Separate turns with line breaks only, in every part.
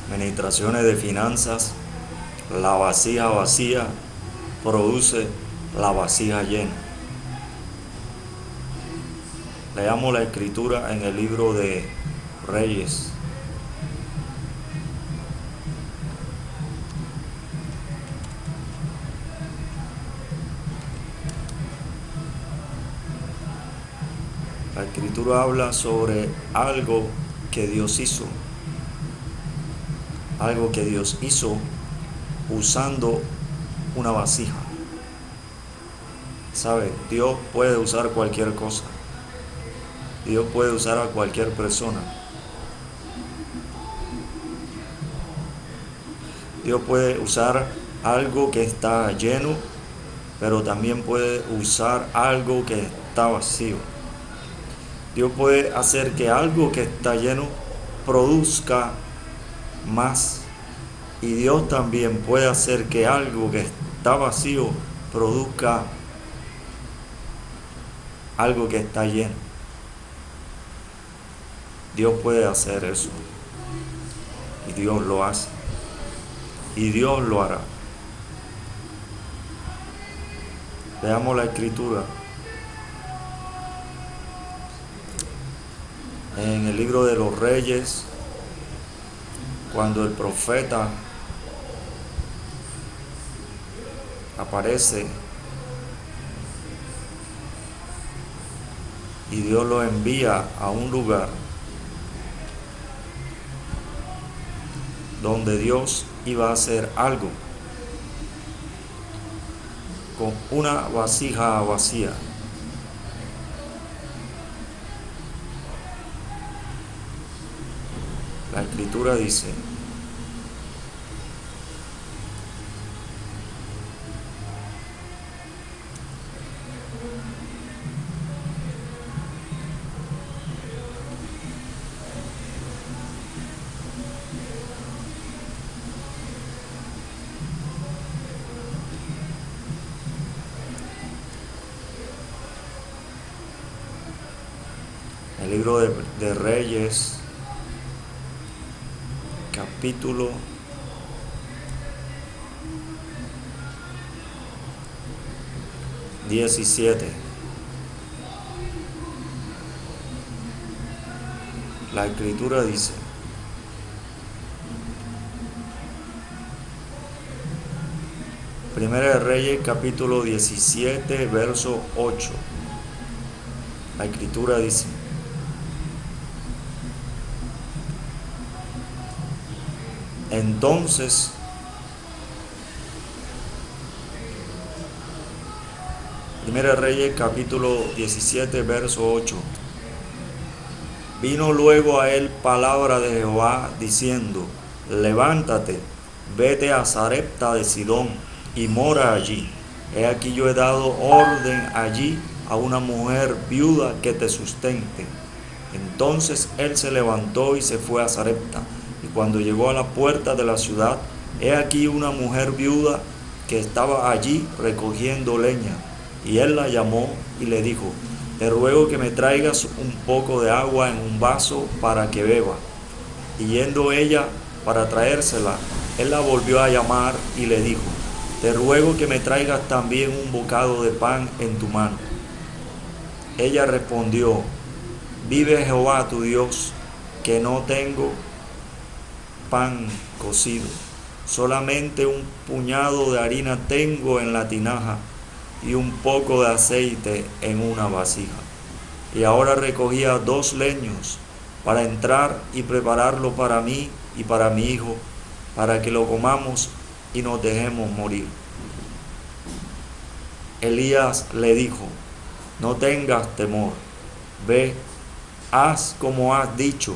Administraciones de finanzas, la vasija vacía produce la vasija llena. Leamos la escritura en el libro de Reyes. La escritura habla sobre algo que Dios hizo. Algo que Dios hizo usando una vasija. ¿Sabe? Dios puede usar cualquier cosa. Dios puede usar a cualquier persona. Dios puede usar algo que está lleno, pero también puede usar algo que está vacío. Dios puede hacer que algo que está lleno produzca más. Y Dios también puede hacer que algo que está vacío produzca algo que está lleno. Dios puede hacer eso. Y Dios lo hace. Y Dios lo hará. Veamos la escritura. En el libro de los Reyes, cuando el profeta aparece y Dios lo envía a un lugar donde Dios iba a hacer algo con una vasija vacía. La escritura dice: el libro de Reyes, capítulo 17. La escritura dice: Primera de Reyes, capítulo 17, verso 8. La escritura dice: Entonces Primera de Reyes, capítulo 17, verso 8. Vino luego a él palabra de Jehová diciendo: Levántate, vete a Sarepta de Sidón y mora allí. He aquí yo he dado orden allí a una mujer viuda que te sustente. Entonces él se levantó y se fue a Sarepta. Y cuando llegó a la puerta de la ciudad, he aquí una mujer viuda que estaba allí recogiendo leña. Y él la llamó y le dijo: Te ruego que me traigas un poco de agua en un vaso para que beba. Y yendo ella para traérsela, él la volvió a llamar y le dijo: Te ruego que me traigas también un bocado de pan en tu mano. Ella respondió: Vive Jehová tu Dios, que no tengo pan cocido, solamente un puñado de harina tengo en la tinaja y un poco de aceite en una vasija. Y ahora recogía 2 leños para entrar y prepararlo para mí y para mi hijo, para que lo comamos y nos dejemos morir. Elías le dijo: No tengas temor, ve, haz como has dicho,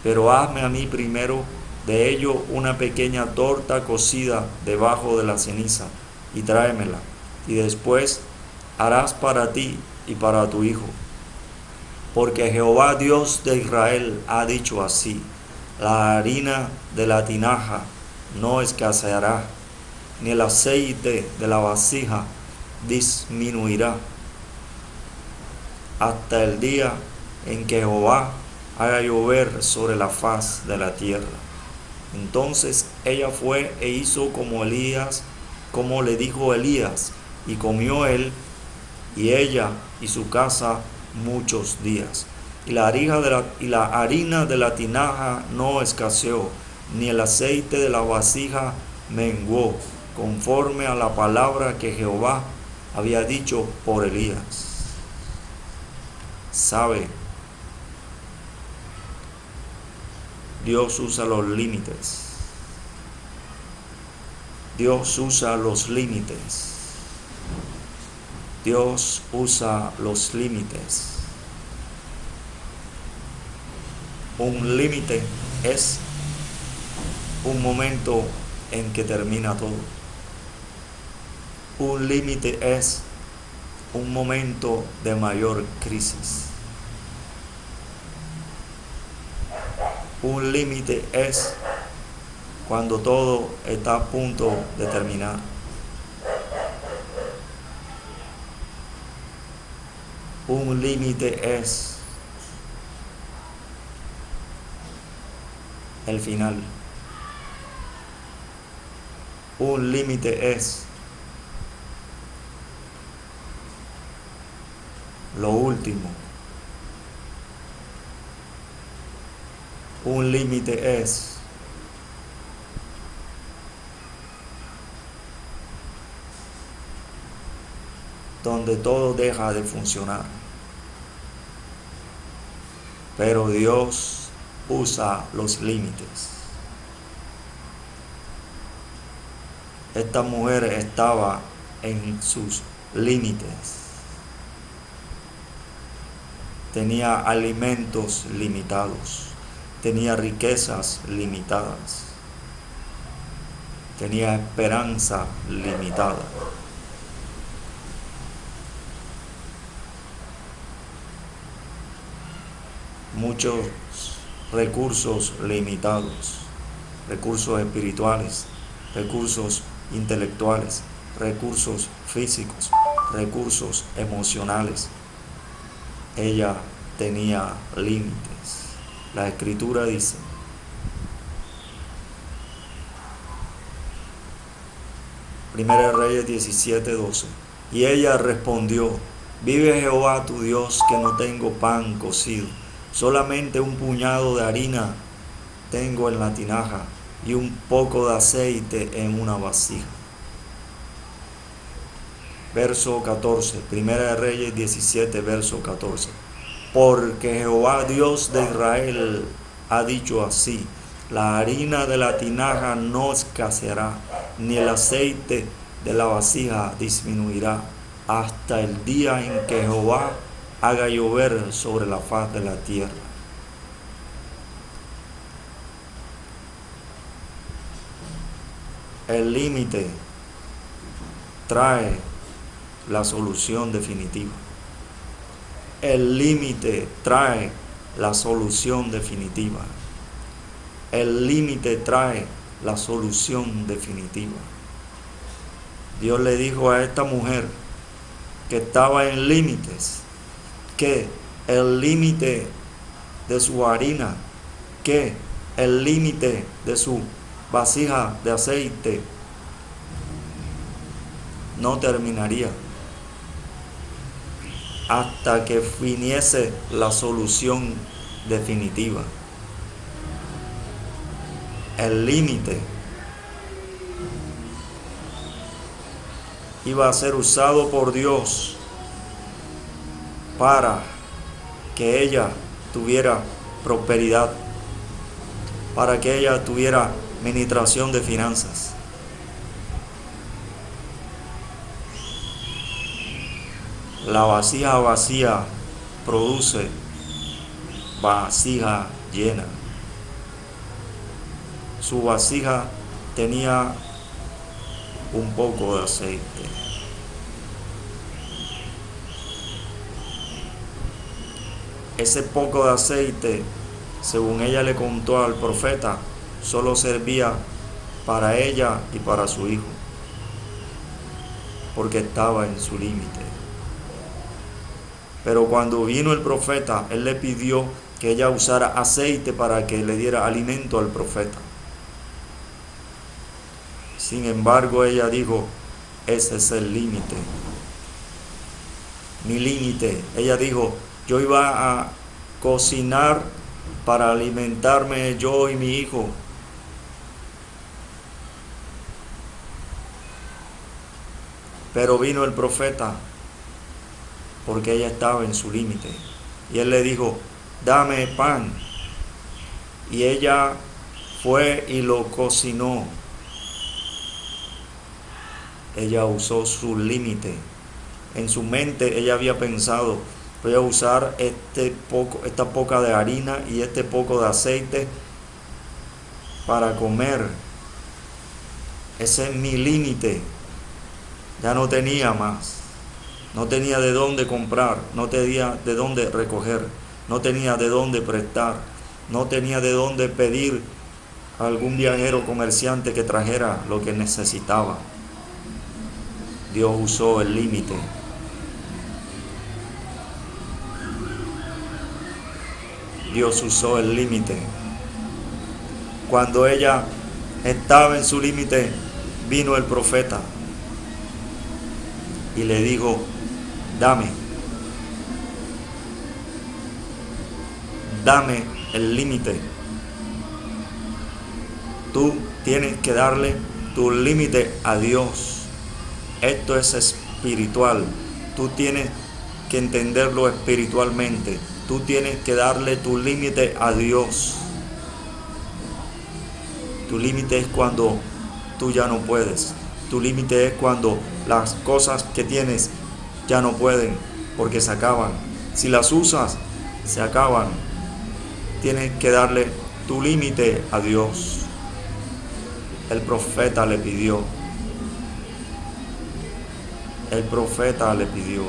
pero hazme a mí primero de ello una pequeña torta cocida debajo de la ceniza y tráemela, y después harás para ti y para tu hijo. Porque Jehová Dios de Israel ha dicho así: la harina de la tinaja no escaseará, ni el aceite de la vasija disminuirá, hasta el día en que Jehová haga llover sobre la faz de la tierra. Entonces ella fue e hizo como le dijo Elías, y comió él y ella y su casa muchos días. Y la harina de la tinaja no escaseó, ni el aceite de la vasija menguó, conforme a la palabra que Jehová había dicho por Elías. ¿Sabe? Dios usa los límites. Dios usa los límites. Dios usa los límites. Un límite es un momento en que termina todo. Un límite es un momento de mayor crisis. Un límite es cuando todo está a punto de terminar. Un límite es el final. Un límite es lo último. Un límite es donde todo deja de funcionar. Pero Dios usa los límites. Esta mujer estaba en sus límites. Tenía alimentos limitados. Tenía riquezas limitadas. Tenía esperanza limitada. Muchos recursos limitados, recursos espirituales, recursos intelectuales, recursos físicos, recursos emocionales. Ella tenía límites. La Escritura dice: Primera de Reyes 17:12. Y ella respondió: vive Jehová tu Dios, que no tengo pan cocido, solamente un puñado de harina tengo en la tinaja y un poco de aceite en una vasija. Verso 14, Primera de Reyes 17, verso 14. Porque Jehová Dios de Israel ha dicho así: la harina de la tinaja no escaseará, ni el aceite de la vasija disminuirá, hasta el día en que Jehová haga llover sobre la faz de la tierra. El límite trae la solución definitiva. El límite trae la solución definitiva. El límite trae la solución definitiva. Dios le dijo a esta mujer que estaba en límites, que el límite de su harina, que el límite de su vasija de aceite no terminaría hasta que viniese la solución definitiva. El límite iba a ser usado por Dios para que ella tuviera prosperidad, para que ella tuviera administración de finanzas. La vasija vacía produce vasija llena. Su vasija tenía un poco de aceite. Ese poco de aceite, según ella le contó al profeta, solo servía para ella y para su hijo, porque estaba en su límite. Pero cuando vino el profeta, él le pidió que ella usara aceite para que le diera alimento al profeta. Sin embargo, ella dijo, ese es el límite, mi límite. Ella dijo, yo iba a cocinar para alimentarme yo y mi hijo. Pero vino el profeta, porque ella estaba en su límite. Y él le dijo, dame pan. Y ella fue y lo cocinó. Ella usó su límite. En su mente ella había pensado, voy a usar esta poca de harina y este poco de aceite para comer. Ese es mi límite. Ya no tenía más. No tenía de dónde comprar, no tenía de dónde recoger, no tenía de dónde prestar, no tenía de dónde pedir a algún viajero comerciante que trajera lo que necesitaba. Dios usó el límite. Dios usó el límite. Cuando ella estaba en su límite, vino el profeta y le dijo, dame el límite. Tú tienes que darle tu límite a Dios. Esto es espiritual. Tú tienes que entenderlo espiritualmente. Tú tienes que darle tu límite a Dios. Tu límite es cuando tú ya no puedes. Tu límite es cuando las cosas que tienes ya no pueden, porque se acaban. Si las usas, se acaban. Tienes que darle tu límite a Dios. El profeta le pidió. El profeta le pidió.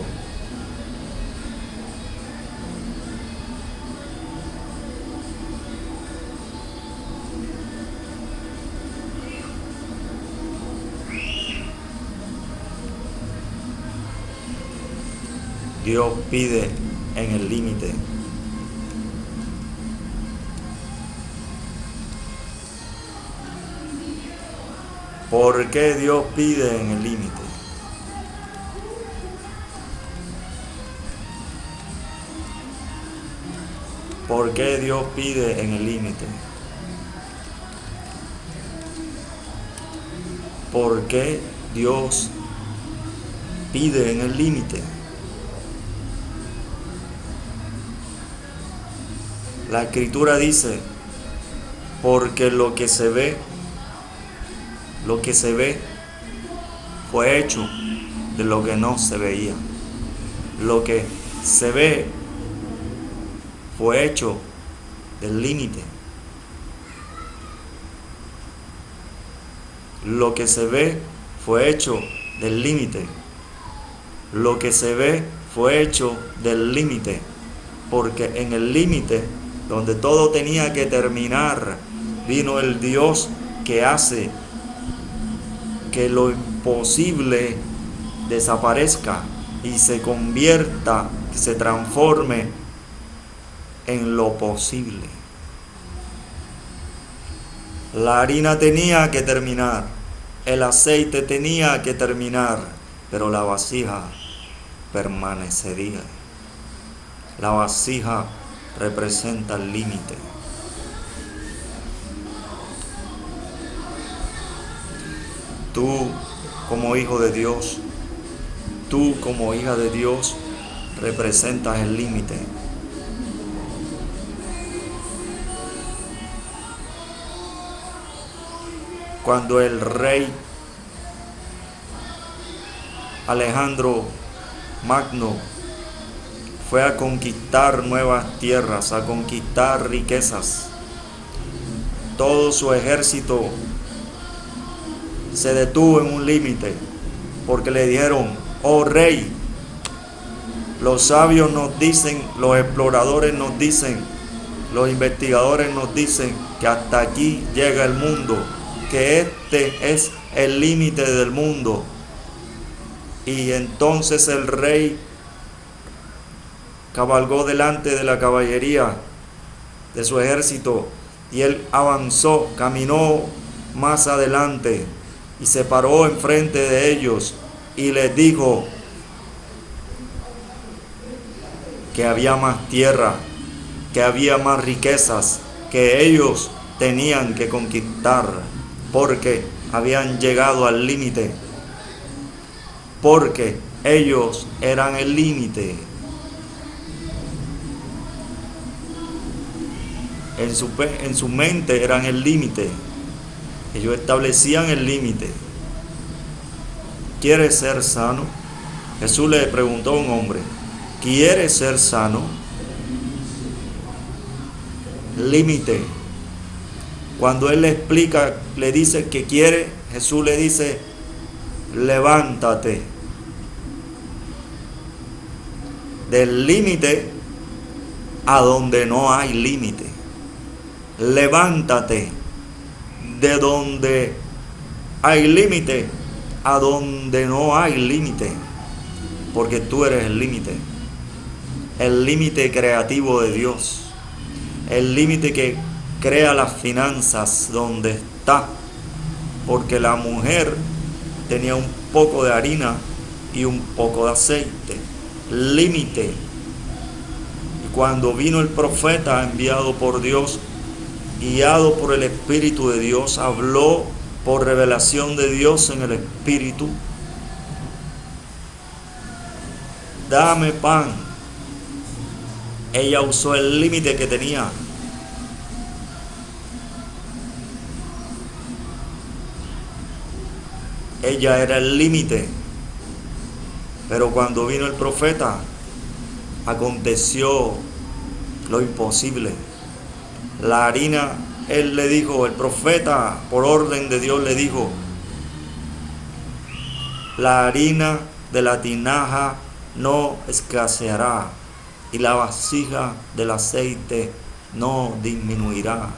Dios pide en el límite. ¿Por qué Dios pide en el límite? ¿Por qué Dios pide en el límite? ¿Por qué Dios pide en el límite? La Escritura dice, porque lo que se ve fue hecho de lo que no se veía. Lo que se ve fue hecho del límite. Lo que se ve fue hecho del límite. Lo que se ve fue hecho del límite. Porque en el límite, donde todo tenía que terminar, vino el Dios que hace que lo imposible desaparezca y se convierta, se transforme en lo posible. La harina tenía que terminar, el aceite tenía que terminar, pero la vasija permanecería. La vasija representa el límite. Tú como hijo de Dios, tú como hija de Dios, representas el límite. Cuando el rey Alejandro Magno fue a conquistar nuevas tierras, a conquistar riquezas, todo su ejército se detuvo en un límite, porque le dijeron, oh rey, los sabios nos dicen, los exploradores nos dicen, los investigadores nos dicen que hasta aquí llega el mundo, que este es el límite del mundo. Y entonces el rey cabalgó delante de la caballería de su ejército y él avanzó, caminó más adelante y se paró enfrente de ellos y les dijo que había más tierra, que había más riquezas que ellos tenían que conquistar, porque habían llegado al límite, porque ellos eran el límite. En su mente eran el límite. Ellos establecían el límite. ¿Quieres ser sano? Jesús le preguntó a un hombre, ¿quieres ser sano? Límite. Cuando él le explica, le dice que quiere, Jesús le dice, levántate. Del límite a donde no hay límite. Levántate de donde hay límite a donde no hay límite, porque tú eres el límite creativo de Dios, el límite que crea las finanzas donde está, porque la mujer tenía un poco de harina y un poco de aceite, límite. Y cuando vino el profeta enviado por Dios, guiado por el Espíritu de Dios, habló por revelación de Dios en el Espíritu, dame pan. Ella usó el límite que tenía. Ella era el límite. Pero cuando vino el profeta, aconteció lo imposible. La harina, él le dijo, el profeta, por orden de Dios, le dijo, la harina de la tinaja no escaseará y la vasija del aceite no disminuirá.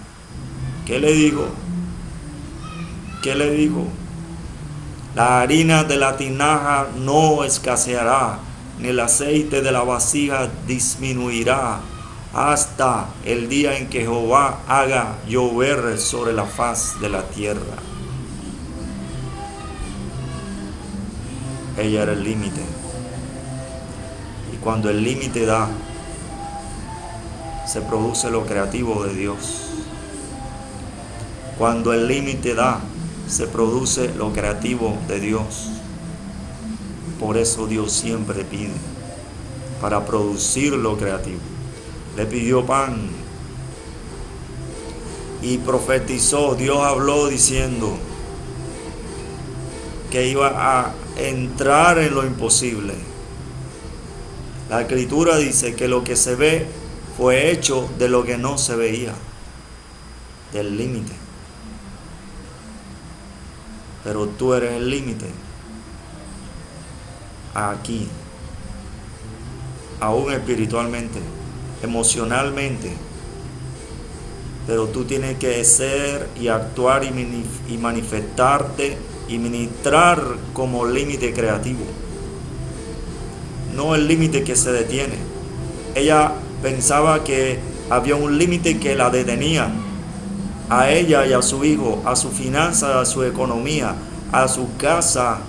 ¿Qué le dijo? ¿Qué le dijo? La harina de la tinaja no escaseará, ni el aceite de la vasija disminuirá, hasta el día en que Jehová haga llover sobre la faz de la tierra. Ella era el límite. Y cuando el límite da, se produce lo creativo de Dios. Cuando el límite da, se produce lo creativo de Dios. Por eso Dios siempre pide, para producir lo creativo. Le pidió pan y profetizó. Dios habló diciendo que iba a entrar en lo imposible. La Escritura dice que lo que se ve fue hecho de lo que no se veía, del límite. Pero tú eres el límite aquí, aún espiritualmente, emocionalmente. Pero tú tienes que ser y actuar y manifestarte y ministrar como límite creativo, no el límite que se detiene. Ella pensaba que había un límite que la detenía, a ella y a su hijo, a su finanza, a su economía, a su casa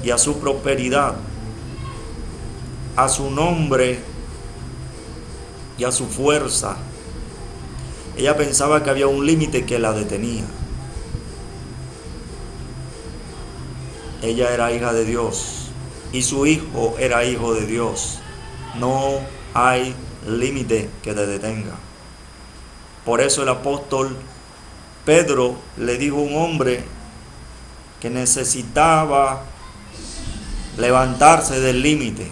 y a su prosperidad, a su nombre y a su fuerza. Ella pensaba que había un límite que la detenía. Ella era hija de Dios y su hijo era hijo de Dios. No hay límite que te detenga. Por eso el apóstol Pedro le dijo a un hombre que necesitaba levantarse del límite.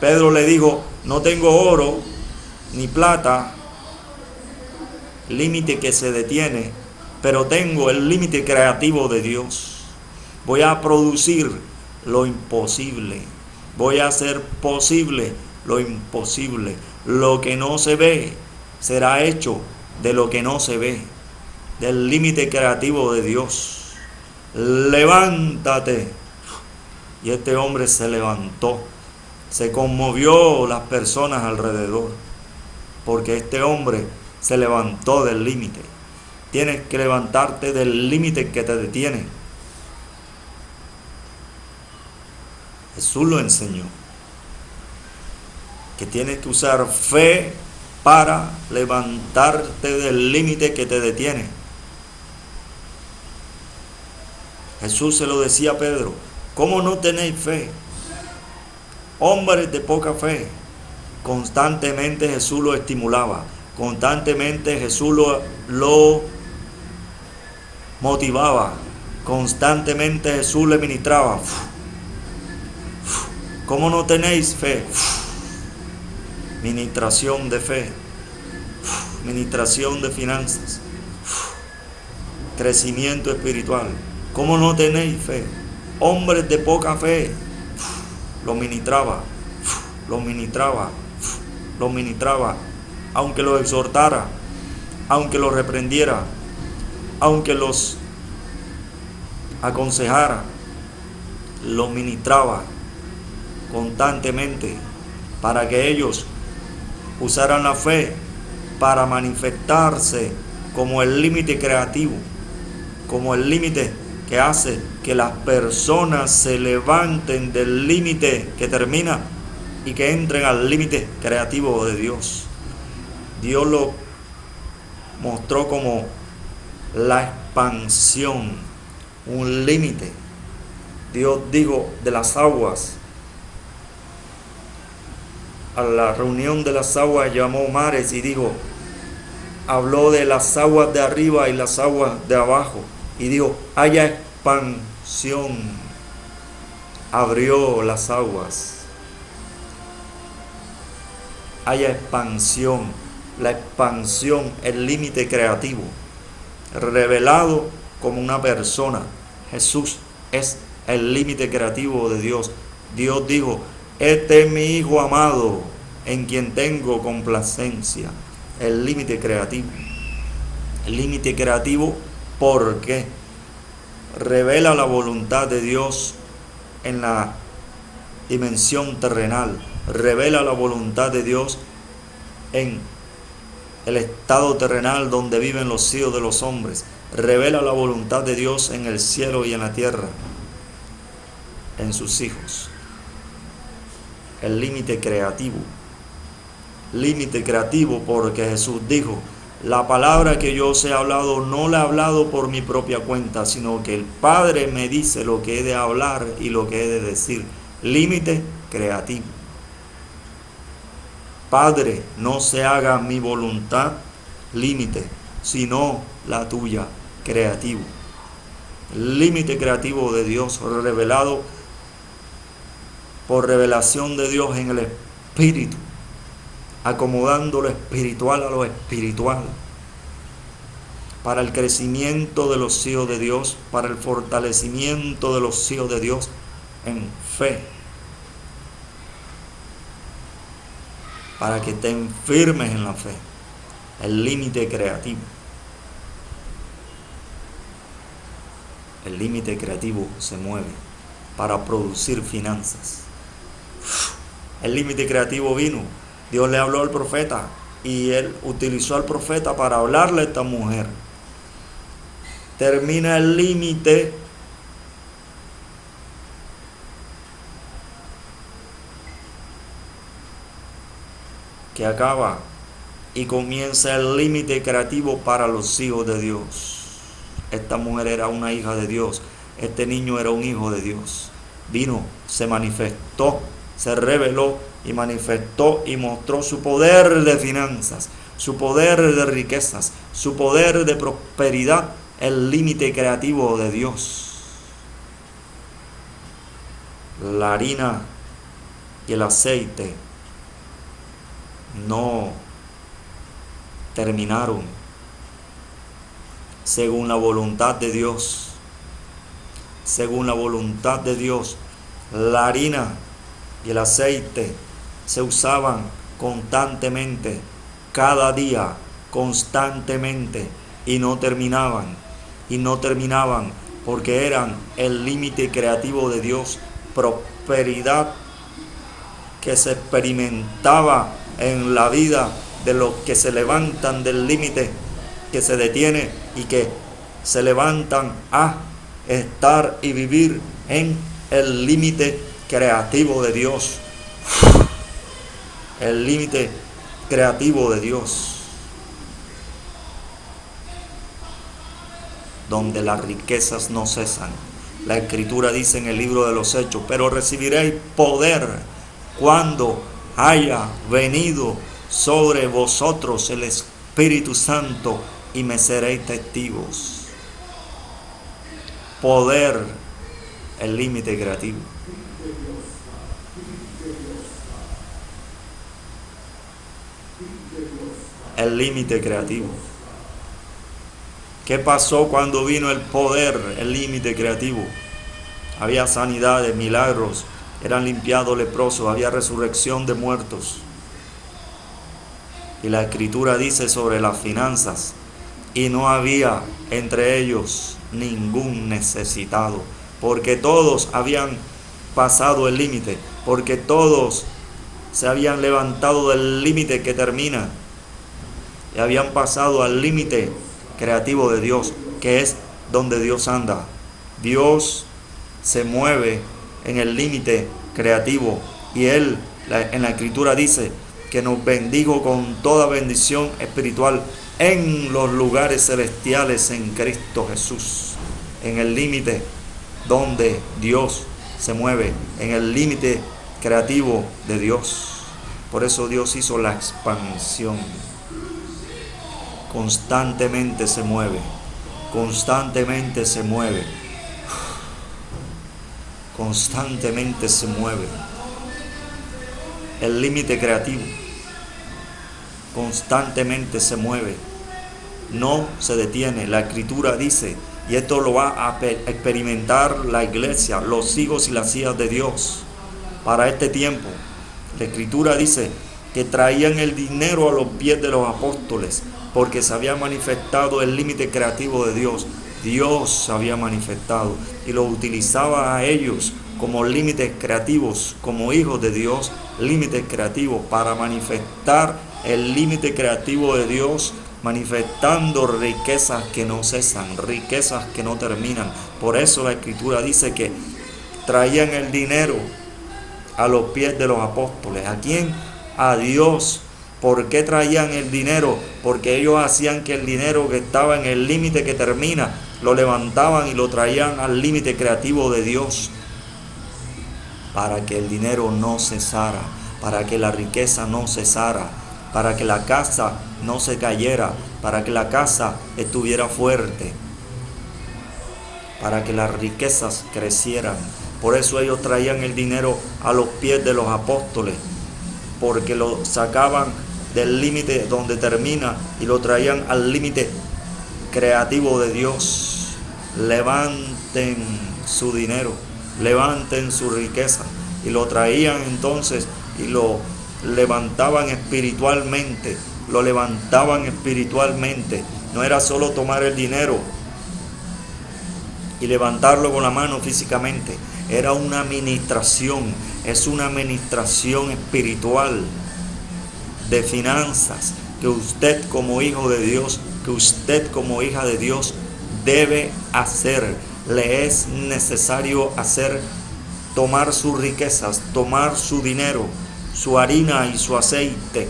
Pedro le dijo, no tengo oro ni plata, límite que se detiene, pero tengo el límite creativo de Dios. Voy a producir lo imposible. Voy a hacer posible lo imposible. Lo que no se ve será hecho de lo que no se ve, del límite creativo de Dios. Levántate. Y este hombre se levantó. Se conmovió las personas alrededor, porque este hombre se levantó del límite. Tienes que levantarte del límite que te detiene. Jesús lo enseñó. Que tienes que usar fe para levantarte del límite que te detiene. Jesús se lo decía a Pedro: ¿cómo no tenéis fe? Hombres de poca fe. Constantemente Jesús lo estimulaba. Constantemente Jesús lo motivaba. Constantemente Jesús le ministraba. ¿Cómo no tenéis fe? Ministración de fe. Ministración de finanzas. Crecimiento espiritual. ¿Cómo no tenéis fe? Hombres de poca fe. Lo ministraba. Lo ministraba. Lo ministraba. Aunque los exhortara. Aunque los reprendiera. Aunque los aconsejara. Lo ministraba constantemente para que ellos usaran la fe para manifestarse como el límite creativo, como el límite que hace que las personas se levanten del límite que termina y que entren al límite creativo de Dios. Dios lo mostró como la expansión, un límite. Dios dijo de las aguas, a la reunión de las aguas llamó mares y dijo, habló de las aguas de arriba y las aguas de abajo y dijo, haya expansión. Abrió las aguas. Haya expansión. La expansión, el límite creativo, revelado como una persona. Jesús es el límite creativo de Dios. Dios dijo, este es mi Hijo amado, en quien tengo complacencia. El límite creativo. El límite creativo porque revela la voluntad de Dios en la dimensión terrenal. Revela la voluntad de Dios en el estado terrenal donde viven los hijos de los hombres. Revela la voluntad de Dios en el cielo y en la tierra, en sus hijos. El límite creativo. Límite creativo porque Jesús dijo, la palabra que yo os he hablado no la he hablado por mi propia cuenta, sino que el Padre me dice lo que he de hablar y lo que he de decir. Límite creativo. Padre, no se haga mi voluntad, límite, sino la tuya, creativo. Límite creativo de Dios revelado por revelación de Dios en el Espíritu, acomodando lo espiritual a lo espiritual, para el crecimiento de los hijos de Dios, para el fortalecimiento de los hijos de Dios en fe, para que estén firmes en la fe. El límite creativo. El límite creativo se mueve para producir finanzas. El límite creativo vino. Dios le habló al profeta y él utilizó al profeta para hablarle a esta mujer. Termina el límite que acaba y comienza el límite creativo para los hijos de Dios. Esta mujer era una hija de Dios. Este niño era un hijo de Dios. Vino, se manifestó, se reveló y manifestó y mostró su poder de finanzas, su poder de riquezas, su poder de prosperidad, el límite creativo de Dios. La harina y el aceite no terminaron según la voluntad de Dios. Según la voluntad de Dios, la harina y el aceite se usaban constantemente, cada día, constantemente, y no terminaban, porque eran el límite creativo de Dios, prosperidad que se experimentaba en la vida de los que se levantan del límite que se detiene y que se levantan a estar y vivir en el límite creativo de Dios. El límite creativo de Dios, donde las riquezas no cesan. La Escritura dice en el libro de los Hechos: pero recibiréis poder cuando haya venido sobre vosotros el Espíritu Santo y me seréis testigos. Poder, el límite creativo. El límite creativo. ¿Qué pasó cuando vino el poder, el límite creativo? Había sanidades, milagros, eran limpiados leprosos, había resurrección de muertos. Y la Escritura dice sobre las finanzas: y no había entre ellos ningún necesitado, porque todos habían pasado el límite, porque todos se habían levantado del límite que termina y habían pasado al límite creativo de Dios, que es donde Dios anda. Dios se mueve en el límite creativo y Él, en la Escritura dice que nos bendijo con toda bendición espiritual en los lugares celestiales en Cristo Jesús. En el límite donde Dios se mueve, en el límite creativo de Dios. Por eso Dios hizo la expansión. Constantemente se mueve, constantemente se mueve, constantemente se mueve. El límite creativo constantemente se mueve, no se detiene. La Escritura dice, y esto lo va a experimentar la iglesia, los hijos y las hijas de Dios para este tiempo. La Escritura dice que traían el dinero a los pies de los apóstoles, porque se había manifestado el límite creativo de Dios. Dios se había manifestado y lo utilizaba a ellos como límites creativos, como hijos de Dios, límites creativos para manifestar el límite creativo de Dios, manifestando riquezas que no cesan, riquezas que no terminan. Por eso la Escritura dice que traían el dinero a los pies de los apóstoles. ¿A quién? A Dios. ¿Por qué traían el dinero? Porque ellos hacían que el dinero que estaba en el límite que termina, lo levantaban y lo traían al límite creativo de Dios, para que el dinero no cesara, para que la riqueza no cesara, para que la casa no se cayera, para que la casa estuviera fuerte, para que las riquezas crecieran. Por eso ellos traían el dinero a los pies de los apóstoles, porque lo sacaban del límite donde termina y lo traían al límite creativo de Dios. Levanten su dinero, levanten su riqueza, y lo traían entonces y lo levantaban espiritualmente, lo levantaban espiritualmente. No era solo tomar el dinero y levantarlo con la mano físicamente, era una administración, es una administración espiritual de finanzas que usted como hijo de Dios, que usted como hija de Dios debe hacer. Le es necesario hacer, tomar sus riquezas, tomar su dinero, su harina y su aceite,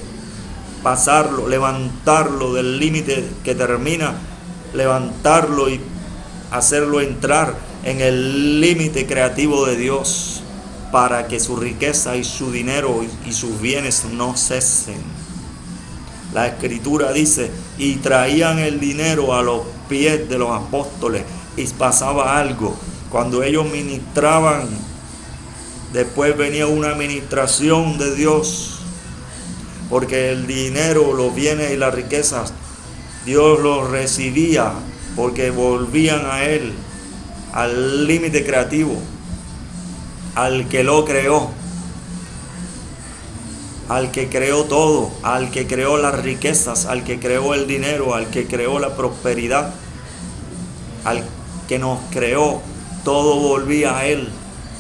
pasarlo, levantarlo del límite que termina, levantarlo y hacerlo entrar en el límite creativo de Dios, para que su riqueza y su dinero y sus bienes no cesen. La Escritura dice, y traían el dinero a los pies de los apóstoles, y pasaba algo. Cuando ellos ministraban, después venía una administración de Dios, porque el dinero, los bienes y las riquezas, Dios los recibía, porque volvían a Él, al límite creativo, al que lo creó, al que creó todo, al que creó las riquezas, al que creó el dinero, al que creó la prosperidad, al que nos creó. Todo volvía a Él,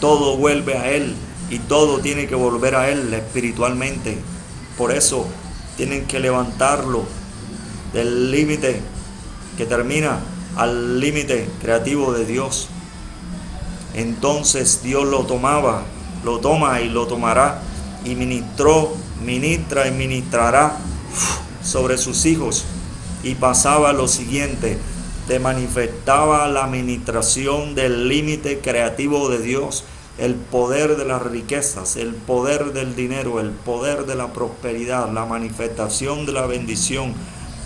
todo vuelve a Él y todo tiene que volver a Él espiritualmente. Por eso tienen que levantarlo del límite que termina al límite creativo de Dios. Entonces Dios lo toma y lo tomará y ministra y ministrará sobre sus hijos. Y pasaba lo siguiente: te manifestaba la administración del límite creativo de Dios, el poder de las riquezas, el poder del dinero, el poder de la prosperidad, la manifestación de la bendición,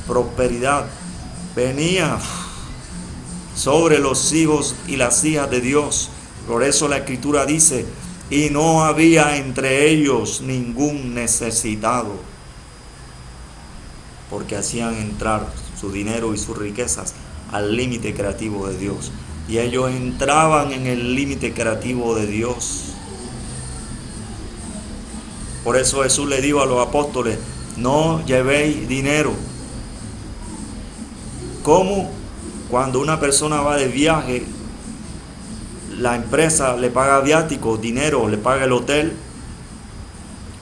prosperidad, venía sobre los hijos y las hijas de Dios. Por eso la Escritura dice: y no había entre ellos ningún necesitado, porque hacían entrar su dinero y sus riquezas al límite creativo de Dios. Y ellos entraban en el límite creativo de Dios. Por eso Jesús le dijo a los apóstoles: no llevéis dinero. ¿Cómo? Cuando una persona va de viaje, la empresa le paga viático, dinero, le paga el hotel,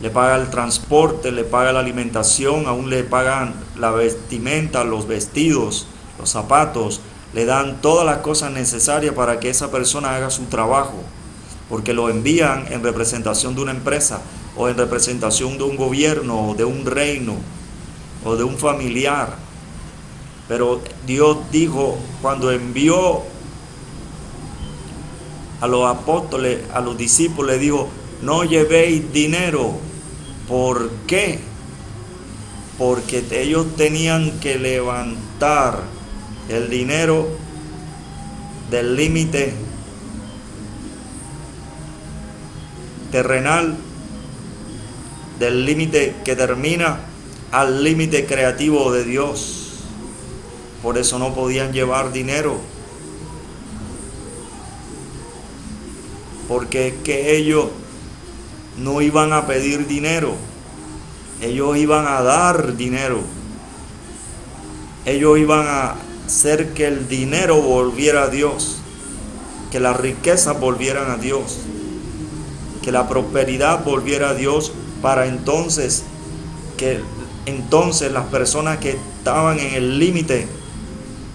le paga el transporte, le paga la alimentación, aún le pagan la vestimenta, los vestidos, los zapatos, le dan todas las cosas necesarias para que esa persona haga su trabajo, porque lo envían en representación de una empresa, o en representación de un gobierno, o de un reino, o de un familiar. Pero Dios dijo, cuando envió a los apóstoles, a los discípulos, le dijo: no llevéis dinero. ¿Por qué? Porque ellos tenían que levantar el dinero del límite terrenal, del límite que termina, al límite creativo de Dios. Por eso no podían llevar dinero, porque es que ellos no iban a pedir dinero, ellos iban a dar dinero, ellos iban a hacer que el dinero volviera a Dios, que las riquezas volvieran a Dios, que la prosperidad volviera a Dios, para entonces las personas que estaban en el límite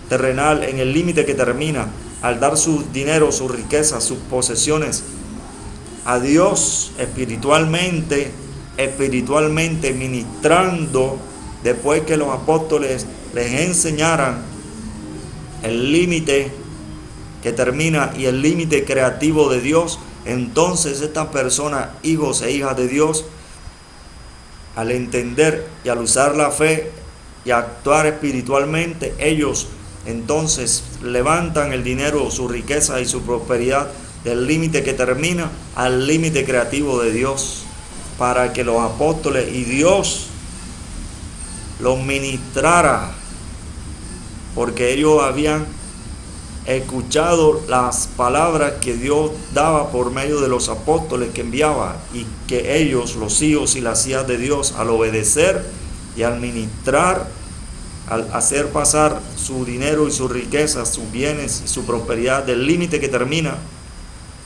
terrenal, en el límite que termina, al dar su dinero, sus riquezas, sus posesiones a Dios espiritualmente ministrando, después que los apóstoles les enseñaran el límite que termina y el límite creativo de Dios, entonces estas personas, hijos e hijas de Dios, al entender y al usar la fe y actuar espiritualmente, ellos entonces levantan el dinero, su riqueza y su prosperidad del límite que termina al límite creativo de Dios, para que los apóstoles y Dios los ministrara, porque ellos habían escuchado las palabras que Dios daba por medio de los apóstoles que enviaba, y que ellos, los hijos y las hijas de Dios, al obedecer y al ministrar, al hacer pasar su dinero y sus riquezas, sus bienes y su prosperidad del límite que termina,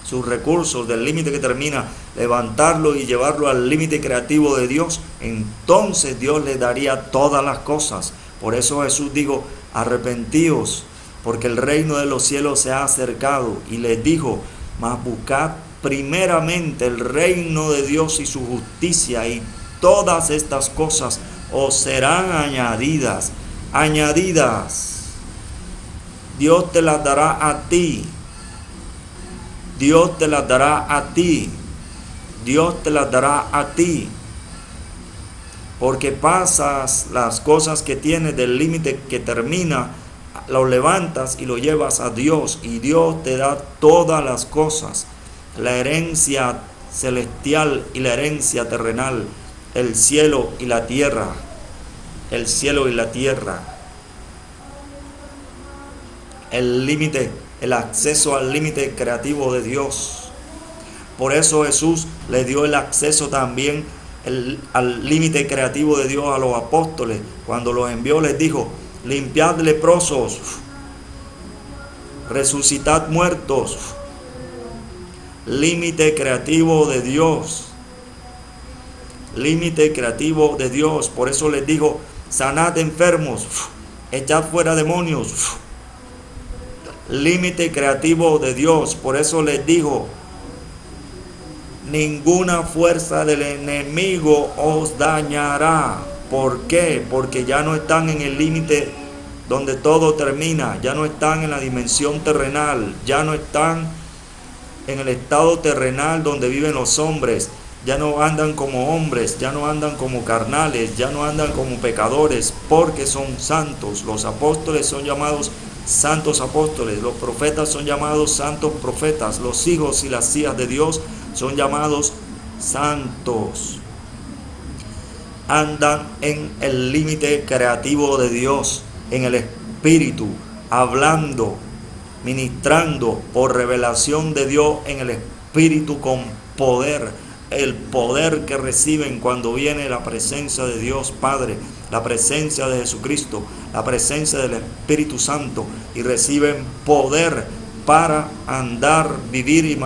sus recursos del límite que termina, levantarlo y llevarlo al límite creativo de Dios, entonces Dios les daría todas las cosas. Por eso Jesús dijo: arrepentíos, porque el reino de los cielos se ha acercado. Y les dijo: mas buscad primeramente el reino de Dios y su justicia, y todas estas cosas os serán añadidas. Dios te las dará a ti. Dios te las dará a ti. Dios te las dará a ti. Porque pasas las cosas que tienes del límite que termina, lo levantas y lo llevas a Dios, y Dios te da todas las cosas, la herencia celestial y la herencia terrenal, el cielo y la tierra, el cielo y la tierra, el límite, el acceso al límite creativo de Dios. Por eso Jesús le dio el acceso también al límite creativo de Dios a los apóstoles. Cuando los envió, les dijo: limpiad leprosos, resucitad muertos. Límite creativo de Dios. Límite creativo de Dios. Por eso les dijo: sanad enfermos. echad fuera demonios. Límite creativo de Dios. Por eso les digo, ninguna fuerza del enemigo os dañará. ¿Por qué? Porque ya no están en el límite donde todo termina, ya no están en la dimensión terrenal, ya no están en el estado terrenal donde viven los hombres, ya no andan como hombres, ya no andan como carnales, ya no andan como pecadores, porque son santos. Los apóstoles son llamados santos apóstoles, los profetas son llamados santos profetas, los hijos y las hijas de Dios son llamados santos. Andan en el límite creativo de Dios, en el Espíritu, hablando, ministrando por revelación de Dios en el Espíritu con poder, el poder que reciben cuando viene la presencia de Dios Padre, la presencia de Jesucristo, la presencia del Espíritu Santo, y reciben poder para andar, vivir y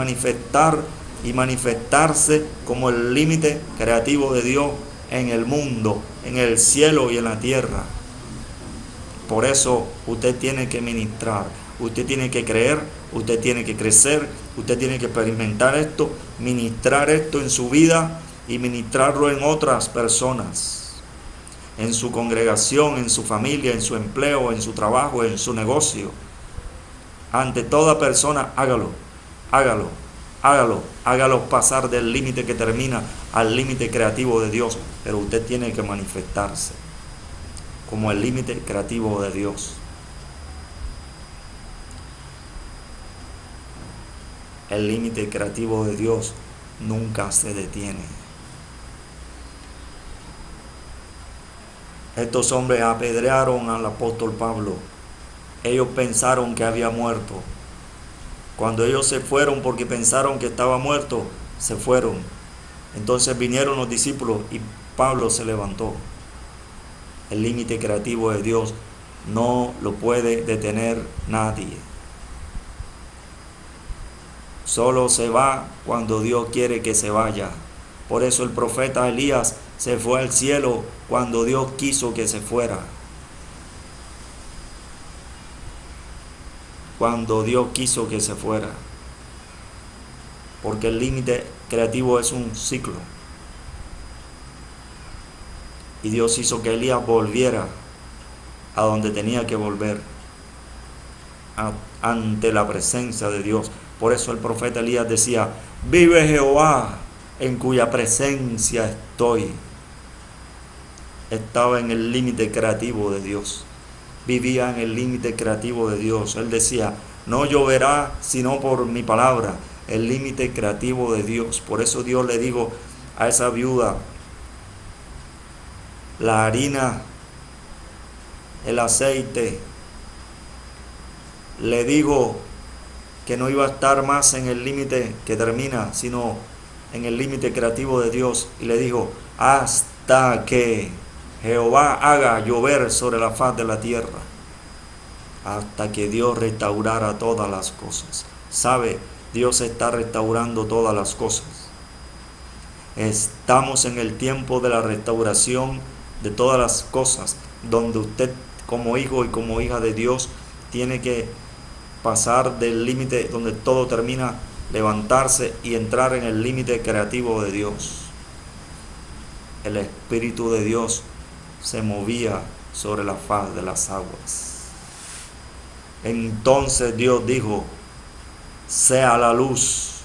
manifestarse como el límite creativo de Dios en el mundo, en el cielo y en la tierra. Por eso usted tiene que ministrar, usted tiene que creer, usted tiene que crecer, usted tiene que experimentar esto, ministrar esto en su vida y ministrarlo en otras personas, en su congregación, en su familia, en su empleo, en su trabajo, en su negocio. Ante toda persona, hágalo pasar del límite que termina al límite creativo de Dios, pero usted tiene que manifestarse como el límite creativo de Dios. El límite creativo de Dios nunca se detiene. Estos hombres apedrearon al apóstol Pablo. Ellos pensaron que había muerto. Cuando ellos se fueron porque pensaron que estaba muerto, se fueron. Entonces vinieron los discípulos y Pablo se levantó. El límite creativo de Dios no lo puede detener nadie. Solo se va cuando Dios quiere que se vaya. Por eso el profeta Elías se fue al cielo cuando Dios quiso que se fuera. Cuando Dios quiso que se fuera. Porque el límite creativo es un ciclo. Y Dios hizo que Elías volviera a donde tenía que volver, ante la presencia de Dios. Por eso el profeta Elías decía: vive Jehová, en cuya presencia estoy. Estaba en el límite creativo de Dios. Vivía en el límite creativo de Dios. Él decía: no lloverá sino por mi palabra. El límite creativo de Dios. Por eso Dios le dijo a esa viuda: la harina, el aceite, le digo que no iba a estar más en el límite que termina, sino en el límite creativo de Dios. Y le dijo: hasta que Jehová haga llover sobre la faz de la tierra, hasta que Dios restaurara todas las cosas. ¿Sabe? Dios está restaurando todas las cosas. Estamos en el tiempo de la restauración de todas las cosas, donde usted como hijo y como hija de Dios tiene que pasar del límite donde todo termina, levantarse y entrar en el límite creativo de Dios. El Espíritu de Dios se movía sobre la faz de las aguas. Entonces Dios dijo: sea la luz,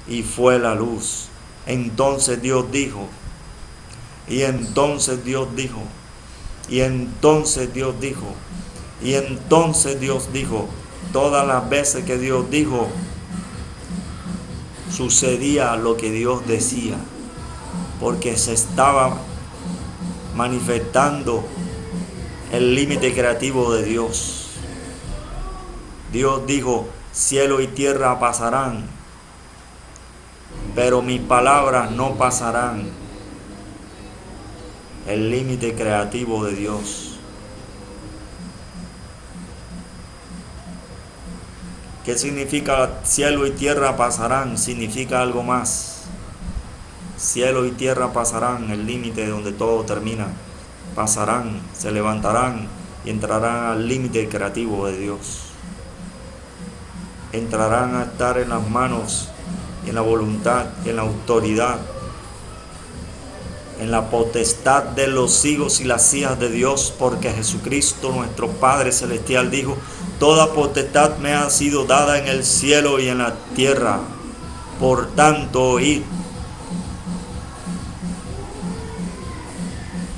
y fue la luz. Entonces Dios dijo, y entonces Dios dijo, y entonces Dios dijo, y entonces Dios dijo. Todas las veces que Dios dijo, sucedía lo que Dios decía, porque se estaba manifestando el límite creativo de Dios. Dios dijo: cielo y tierra pasarán, pero mis palabras no pasarán. El límite creativo de Dios. ¿Qué significa cielo y tierra pasarán? Significa algo más. Cielo y tierra pasarán, el límite donde todo termina. Pasarán, se levantarán, y entrarán al límite creativo de Dios. Entrarán a estar en las manos, en la voluntad, en la autoridad, en la potestad de los hijos y las hijas de Dios, porque Jesucristo nuestro Padre Celestial dijo: toda potestad me ha sido dada en el cielo y en la tierra, por tanto id.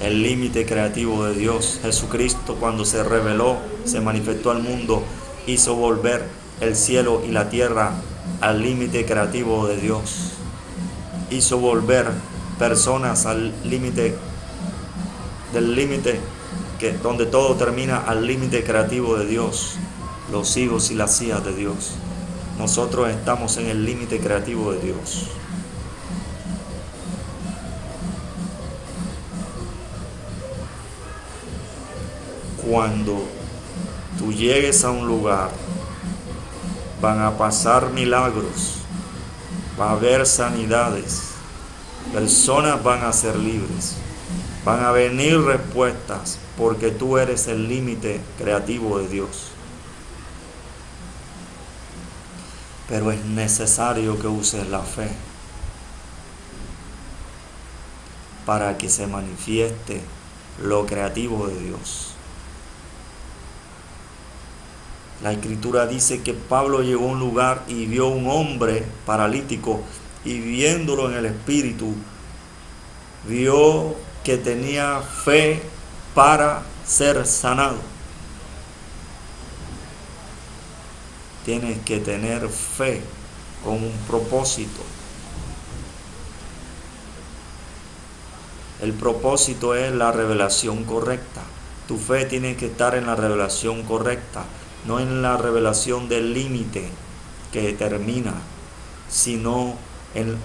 El límite creativo de Dios. Jesucristo, cuando se reveló, se manifestó al mundo, hizo volver el cielo y la tierra al límite creativo de Dios. Hizo volver personas al límite, del límite donde todo termina, al límite creativo de Dios. Los hijos y las hijas de Dios. Nosotros estamos en el límite creativo de Dios. Cuando tú llegues a un lugar, van a pasar milagros, va a haber sanidades, personas van a ser libres, van a venir respuestas, porque tú eres el límite creativo de Dios. Pero es necesario que uses la fe para que se manifieste lo creativo de Dios. La Escritura dice que Pablo llegó a un lugar y vio un hombre paralítico, y viéndolo en el Espíritu, vio que tenía fe para ser sanado. Tienes que tener fe con un propósito. El propósito es la revelación correcta. Tu fe tiene que estar en la revelación correcta, no en la revelación del límite que termina, sino en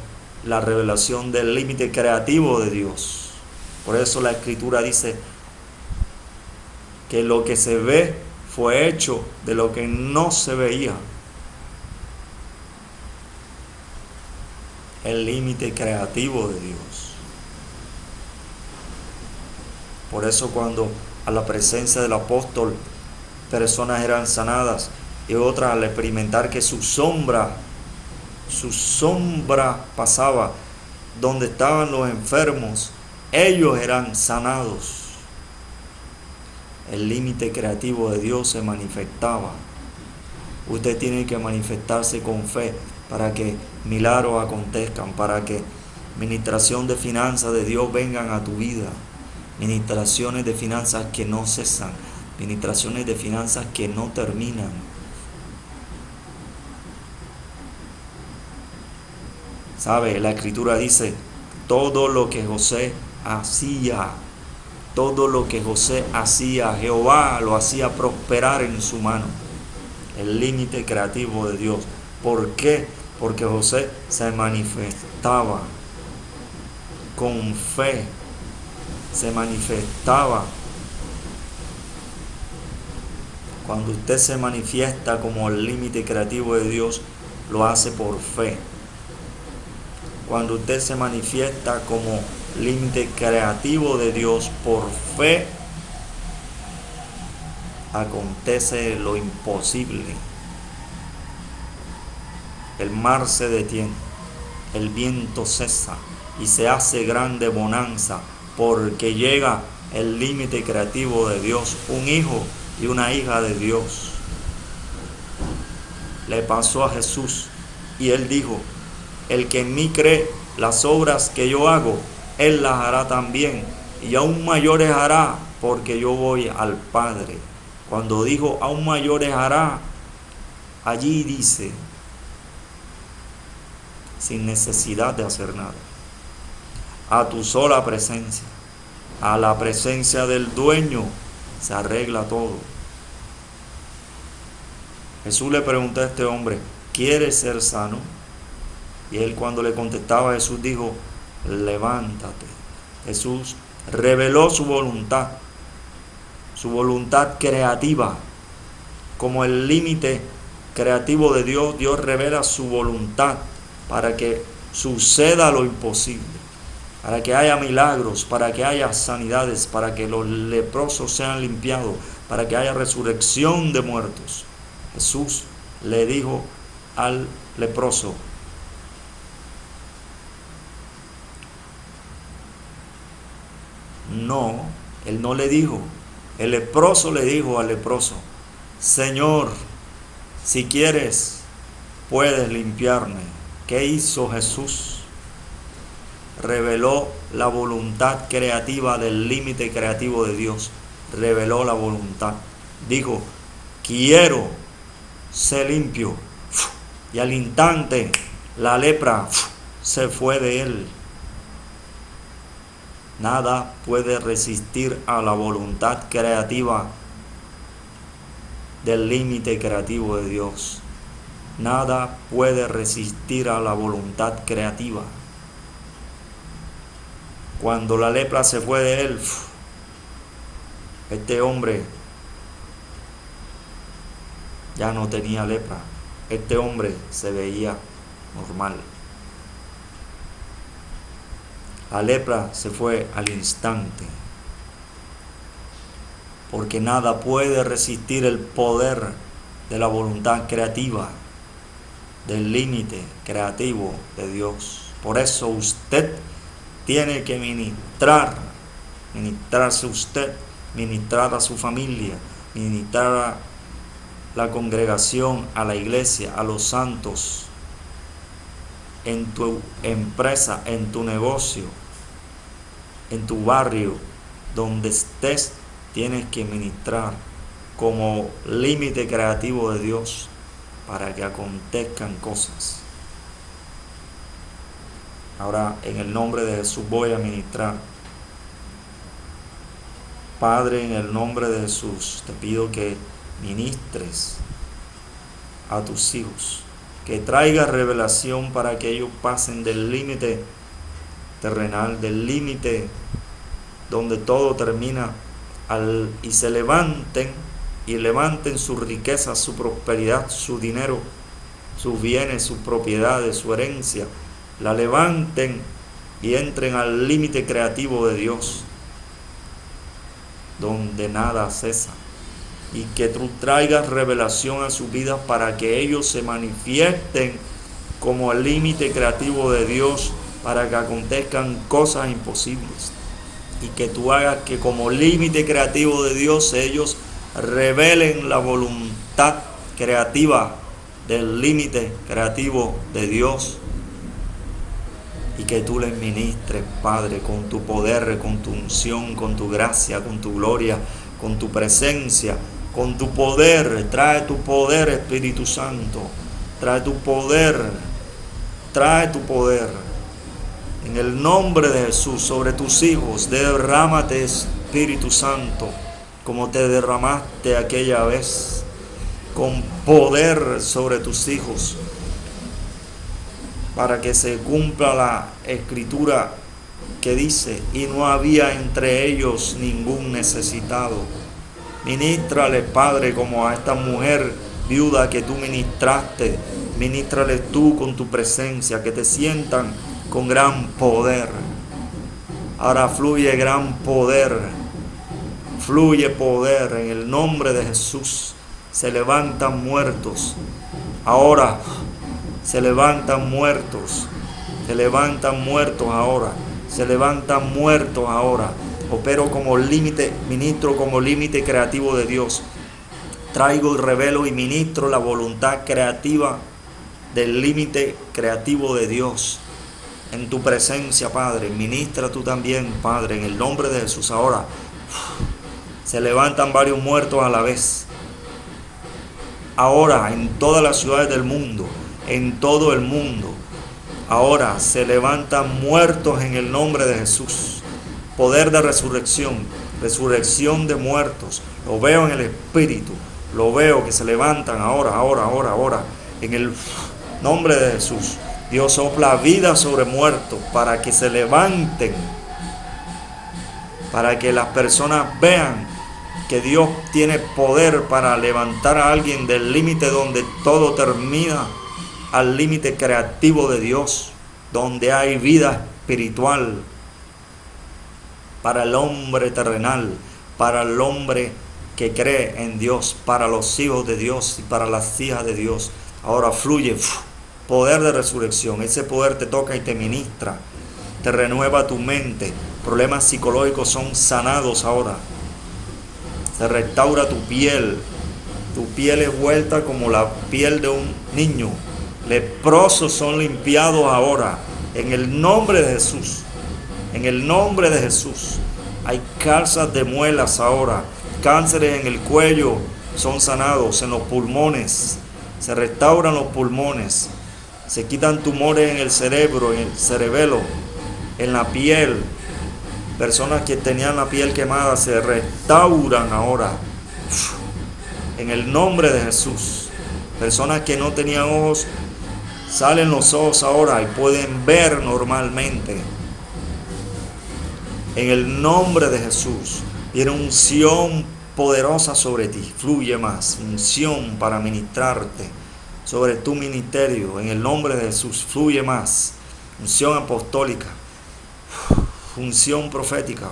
la revelación del límite creativo de Dios. Por eso la Escritura dice que lo que se ve fue hecho de lo que no se veía. El límite creativo de Dios. Por eso cuando a la presencia del apóstol personas eran sanadas, y otras, al experimentar que su sombra pasaba donde estaban los enfermos, ellos eran sanados. El límite creativo de Dios se manifestaba. Usted tiene que manifestarse con fe para que milagros acontezcan, para que ministración de finanzas de Dios vengan a tu vida. Ministraciones de finanzas que no cesan, ministraciones de finanzas que no terminan. ¿Sabe? La Escritura dice: todo lo que José hacía, Jehová lo hacía prosperar en su mano. El límite creativo de Dios. ¿Por qué? Porque José se manifestaba con fe, se manifestaba. Cuando usted se manifiesta como el límite creativo de Dios, lo hace por fe. Cuando usted se manifiesta como límite creativo de Dios por fe, acontece lo imposible. El mar se detiene, el viento cesa y se hace grande bonanza, porque llega el límite creativo de Dios, un hijo y una hija de Dios. Le pasó a Jesús y él dijo: el que en mí cree, las obras que yo hago, él las hará también, y aún mayores hará, porque yo voy al Padre. Cuando dijo aún mayores hará, allí dice, sin necesidad de hacer nada, a tu sola presencia, a la presencia del dueño, se arregla todo. Jesús le preguntó a este hombre: ¿quieres ser sano? Y él, cuando le contestaba, Jesús dijo: levántate. Jesús reveló su voluntad creativa. Como el límite creativo de Dios, Dios revela su voluntad para que suceda lo imposible, para que haya milagros, para que haya sanidades, para que los leprosos sean limpiados, para que haya resurrección de muertos. Jesús le dijo al leproso: no, él no le dijo. El leproso le dijo al leproso: Señor, si quieres, puedes limpiarme. ¿Qué hizo Jesús? Reveló la voluntad creativa del límite creativo de Dios. Reveló la voluntad. Dijo: quiero ser limpio. Y al instante la lepra se fue de él. Nada puede resistir a la voluntad creativa del límite creativo de Dios. Nada puede resistir a la voluntad creativa. Cuando la lepra se fue de él, este hombre ya no tenía lepra. Este hombre se veía normal. La lepra se fue al instante, porque nada puede resistir el poder de la voluntad creativa, del límite creativo de Dios. Por eso usted tiene que ministrarse usted, ministrar a su familia, ministrar a la congregación, a la iglesia, a los santos, en tu empresa, en tu negocio, en tu barrio, donde estés, tienes que ministrar como límite creativo de Dios para que acontezcan cosas. Ahora, en el nombre de Jesús voy a ministrar. Padre, en el nombre de Jesús, te pido que ministres a tus hijos, que traiga revelación para que ellos pasen del límite terrenal, del límite donde todo termina, y se levanten su riqueza, su prosperidad, su dinero, sus bienes, sus propiedades, su herencia, la levanten y entren al límite creativo de Dios, donde nada cesa. Y que tú traigas revelación a su vida para que ellos se manifiesten como el límite creativo de Dios, para que acontezcan cosas imposibles. Y que tú hagas que como límite creativo de Dios ellos revelen la voluntad creativa del límite creativo de Dios. Y que tú les ministres, Padre, con tu poder, con tu unción, con tu gracia, con tu gloria, con tu presencia, con tu poder. Trae tu poder, Espíritu Santo. Trae tu poder. Trae tu poder. En el nombre de Jesús, sobre tus hijos, derrámate, Espíritu Santo, como te derramaste aquella vez, con poder sobre tus hijos, para que se cumpla la escritura que dice: y no había entre ellos ningún necesitado. Ministrale, Padre, como a esta mujer viuda que tú ministraste. Ministrale tú con tu presencia, que te sientan con gran poder. Ahora fluye gran poder. Fluye poder en el nombre de Jesús. Se levantan muertos. Ahora se levantan muertos. Se levantan muertos ahora. Se levantan muertos ahora. Opero como límite, ministro como límite creativo de Dios. Traigo y revelo y ministro la voluntad creativa del límite creativo de Dios. En tu presencia, Padre, ministra tú también, Padre, en el nombre de Jesús. Ahora se levantan varios muertos a la vez. Ahora en todas las ciudades del mundo, en todo el mundo, ahora se levantan muertos en el nombre de Jesús. Poder de resurrección, resurrección de muertos. Lo veo en el Espíritu, lo veo que se levantan ahora, en el nombre de Jesús. Dios sopla vida sobre muertos para que se levanten, para que las personas vean que Dios tiene poder para levantar a alguien del límite donde todo termina, al límite creativo de Dios, donde hay vida espiritual para el hombre terrenal, para el hombre que cree en Dios, para los hijos de Dios y para las hijas de Dios. Ahora fluye poder de resurrección. Ese poder te toca y te ministra, te renueva tu mente. Problemas psicológicos son sanados ahora. Se restaura tu piel. Tu piel es vuelta como la piel de un niño. Leprosos son limpiados ahora. En el nombre de Jesús. En el nombre de Jesús. Hay calzas de muelas ahora. Cánceres en el cuello son sanados. En los pulmones. Se restauran los pulmones. Se quitan tumores en el cerebro, en el cerebelo, en la piel. Personas que tenían la piel quemada se restauran ahora. En el nombre de Jesús. Personas que no tenían ojos, salen los ojos ahora y pueden ver normalmente. En el nombre de Jesús. Viene unción poderosa sobre ti. Fluye más. Unción para ministrarte sobre tu ministerio. En el nombre de Jesús. Fluye más. Unción apostólica. Unción profética.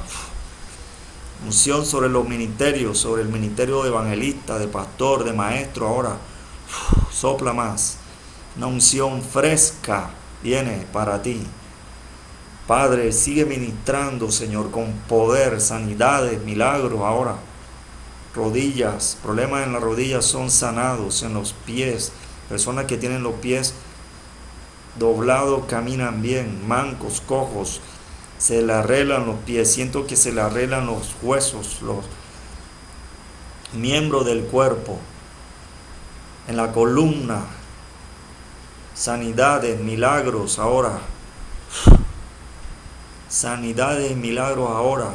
Unción sobre los ministerios, sobre el ministerio de evangelista, de pastor, de maestro. Ahora sopla más. Una unción fresca viene para ti. Padre, sigue ministrando, Señor, con poder, sanidades, milagros ahora. Rodillas, problemas en las rodillas son sanados, en los pies. Personas que tienen los pies doblados caminan bien, mancos, cojos. Se le arreglan los pies, siento que se le arreglan los huesos, los miembros del cuerpo, en la columna, sanidades, milagros ahora, sanidades y milagros ahora.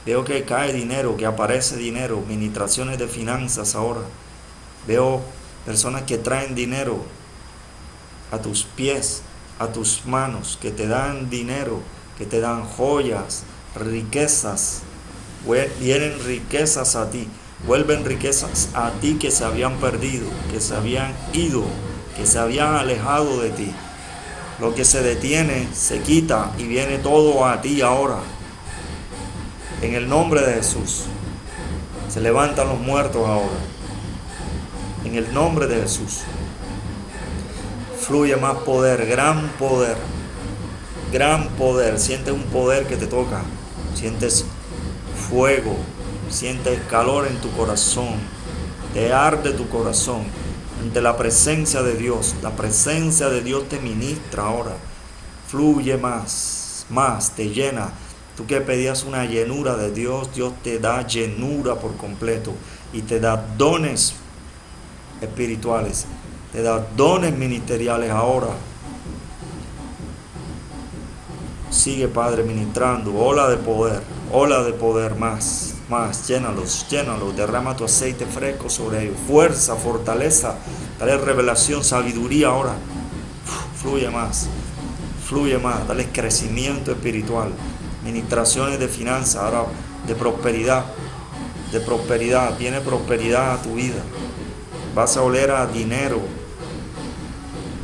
Veo que cae dinero, que aparece dinero, ministraciones de finanzas ahora. Veo personas que traen dinero a tus pies, a tus manos, que te dan dinero, que te dan joyas, riquezas. Vienen riquezas a ti, vuelven riquezas a ti que se habían perdido, que se habían ido, que se habían alejado de ti. Lo que se detiene se quita y viene todo a ti ahora. En el nombre de Jesús. Se levantan los muertos ahora. En el nombre de Jesús. Fluye más poder, gran poder. Gran poder. Sientes un poder que te toca. Sientes fuego. Sientes calor en tu corazón. Te arde tu corazón ante la presencia de Dios. La presencia de Dios te ministra ahora. Fluye más, más, te llena. Tú que pedías una llenura de Dios, Dios te da llenura por completo y te da dones espirituales, te da dones ministeriales ahora. Sigue, Padre, ministrando, ola de poder, más, llénalos, derrama tu aceite fresco sobre ellos, fuerza, fortaleza, dale revelación, sabiduría ahora. Fluye más, dale crecimiento espiritual, ministraciones de finanzas, ahora de prosperidad, viene prosperidad a tu vida, vas a oler a dinero,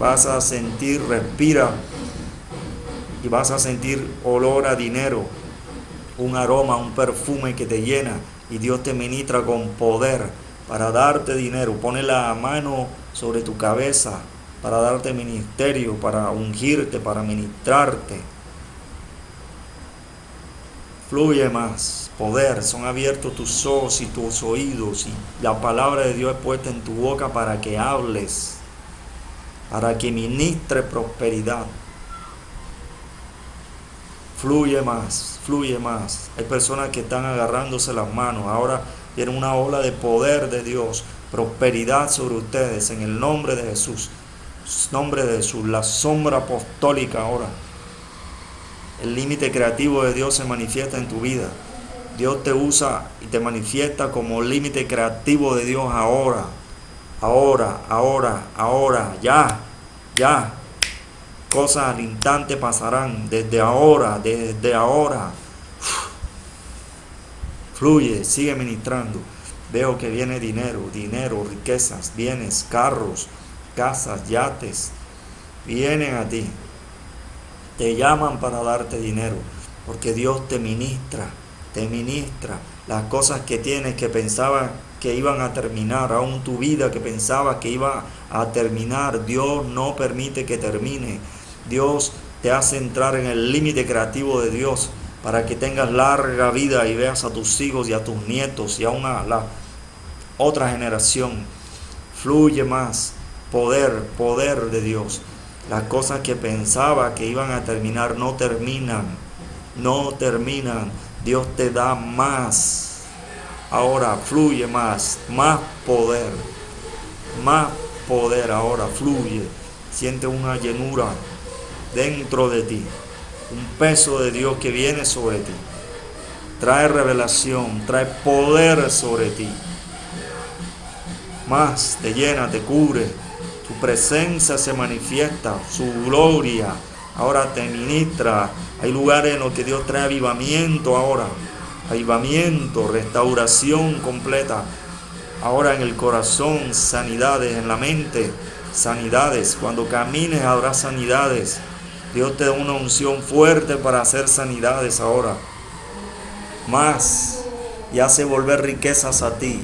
vas a sentir, respira, y vas a sentir olor a dinero, un aroma, un perfume que te llena, y Dios te ministra con poder para darte dinero. Pone la mano sobre tu cabeza para darte ministerio, para ungirte, para ministrarte. Fluye más poder, son abiertos tus ojos y tus oídos, y la palabra de Dios es puesta en tu boca para que hables, para que ministre prosperidad. Fluye más. Hay personas que están agarrándose las manos. Ahora viene una ola de poder de Dios, prosperidad sobre ustedes en el nombre de Jesús. La sombra apostólica ahora. El límite creativo de Dios se manifiesta en tu vida. Dios te usa y te manifiesta como límite creativo de Dios ahora. Ya. Cosas al instante pasarán desde ahora. Fluye, sigue ministrando. Veo que viene dinero, riquezas, bienes, carros, casas, yates. Vienen a ti. Te llaman para darte dinero, porque Dios te ministra Las cosas que tienes que pensabas que iban a terminar, aún tu vida que pensabas que iba a terminar, Dios no permite que termine. Dios te hace entrar en el límite creativo de Dios para que tengas larga vida y veas a tus hijos y a tus nietos y a la otra generación. Fluye más poder de Dios. Las cosas que pensaba que iban a terminar no terminan. Dios te da más. Ahora fluye más poder. Más poder ahora fluye. Siente una llenura dentro de ti. Un peso de Dios que viene sobre ti. Trae revelación, trae poder sobre ti. Más te llena, te cubre. Tu presencia se manifiesta, su gloria ahora te ministra. Hay lugares en los que Dios trae avivamiento ahora. Avivamiento, restauración completa. Ahora en el corazón, sanidades, en la mente, sanidades. Cuando camines habrá sanidades. Dios te da una unción fuerte para hacer sanidades ahora. Más. Y hace volver riquezas a ti.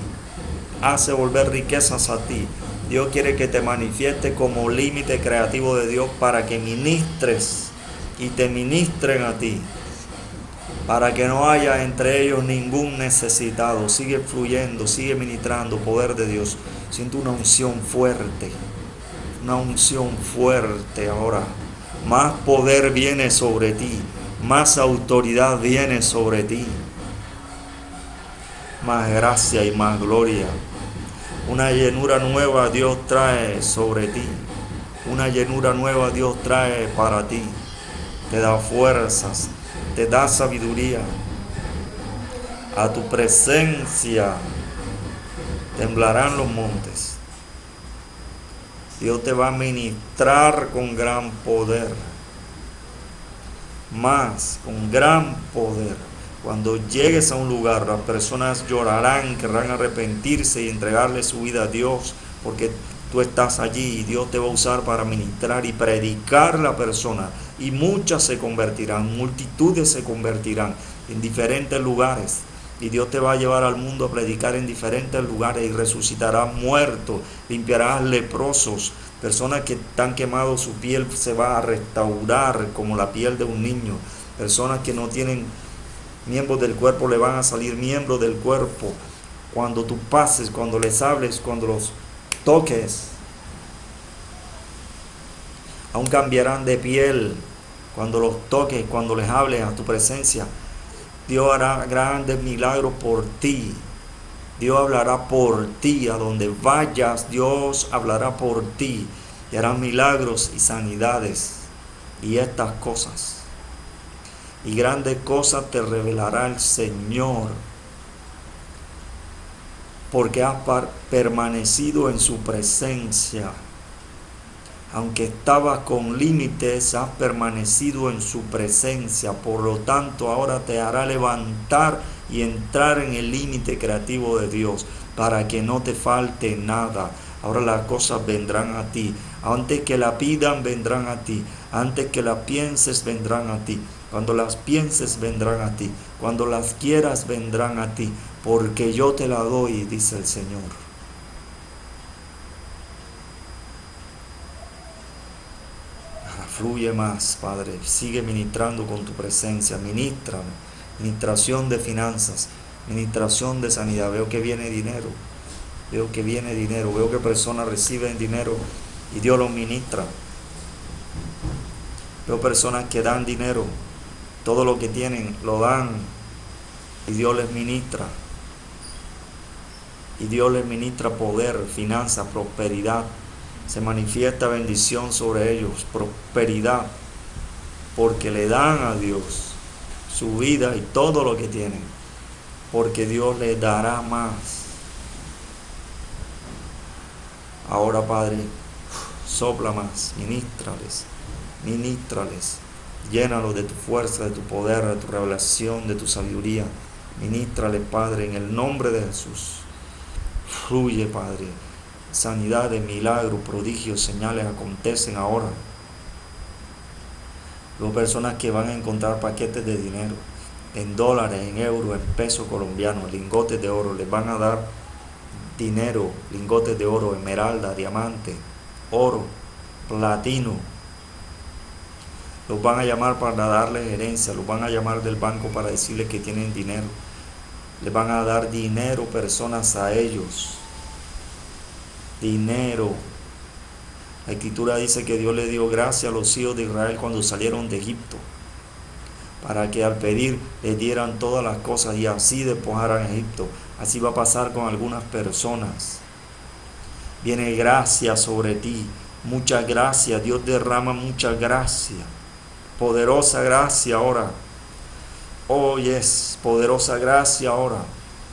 Hace volver riquezas a ti. Dios quiere que te manifieste como límite creativo de Dios para que ministres y te ministren a ti. Para que no haya entre ellos ningún necesitado. Sigue fluyendo, sigue ministrando poder de Dios. Siento una unción fuerte. Una unción fuerte ahora. Más poder viene sobre ti. Más autoridad viene sobre ti. Más gracia y más gloria. Una llenura nueva Dios trae sobre ti. Una llenura nueva Dios trae para ti. Te da fuerzas, te da sabiduría. A tu presencia temblarán los montes. Dios te va a ministrar con gran poder. Más, con gran poder. Cuando llegues a un lugar, las personas llorarán, querrán arrepentirse y entregarle su vida a Dios, porque tú estás allí y Dios te va a usar para ministrar y predicar a la persona. Y muchas se convertirán, multitudes se convertirán en diferentes lugares. Y Dios te va a llevar al mundo a predicar en diferentes lugares y resucitarás muertos, limpiarás leprosos, personas que están quemados, su piel se va a restaurar como la piel de un niño. Personas que no tienen miembros del cuerpo, le van a salir miembros del cuerpo. Cuando tú pases, cuando les hables, cuando los toques, aún cambiarán de piel. Cuando los toques, cuando les hables a tu presencia, Dios hará grandes milagros por ti. Dios hablará por ti. A donde vayas, Dios hablará por ti. Y hará milagros y sanidades. Y estas cosas. Y grandes cosas te revelará el Señor. Porque has permanecido en su presencia. Aunque estabas con límites, has permanecido en su presencia. Por lo tanto, ahora te hará levantar y entrar en el límite creativo de Dios, para que no te falte nada. Ahora las cosas vendrán a ti. Antes que la pidan, vendrán a ti. Antes que las pienses, vendrán a ti. Cuando las pienses, vendrán a ti. Cuando las quieras, vendrán a ti. Porque yo te la doy, dice el Señor. Fluye más, Padre. Sigue ministrando con tu presencia. Ministrame. Ministración de finanzas. Ministración de sanidad. Veo que viene dinero. Veo que viene dinero. Veo que personas reciben dinero y Dios los ministra. Veo personas que dan dinero. Todo lo que tienen lo dan y Dios les ministra. Y Dios les ministra poder, finanzas, prosperidad. Se manifiesta bendición sobre ellos, prosperidad, porque le dan a Dios su vida y todo lo que tienen, porque Dios les dará más. Ahora, Padre, sopla más, ministrales, llénalos de tu fuerza, de tu poder, de tu revelación, de tu sabiduría. Ministrales, Padre, en el nombre de Jesús. Fluye, Padre. Sanidades, milagros, prodigios, señales acontecen ahora. Luego personas que van a encontrar paquetes de dinero. en dólares, en euros, en pesos colombianos, lingotes de oro. Les van a dar dinero, lingotes de oro, esmeralda, diamante, oro, platino. Los van a llamar para darles herencia, los van a llamar del banco para decirles que tienen dinero. Les van a dar dinero personas a ellos. Dinero. La Escritura dice que Dios le dio gracia a los hijos de Israel cuando salieron de Egipto, para que al pedir les dieran todas las cosas y así despojaran a Egipto. Así va a pasar con algunas personas. Viene gracia sobre ti, mucha gracia. Dios derrama mucha gracia, poderosa gracia ahora. Oh, yes, poderosa gracia ahora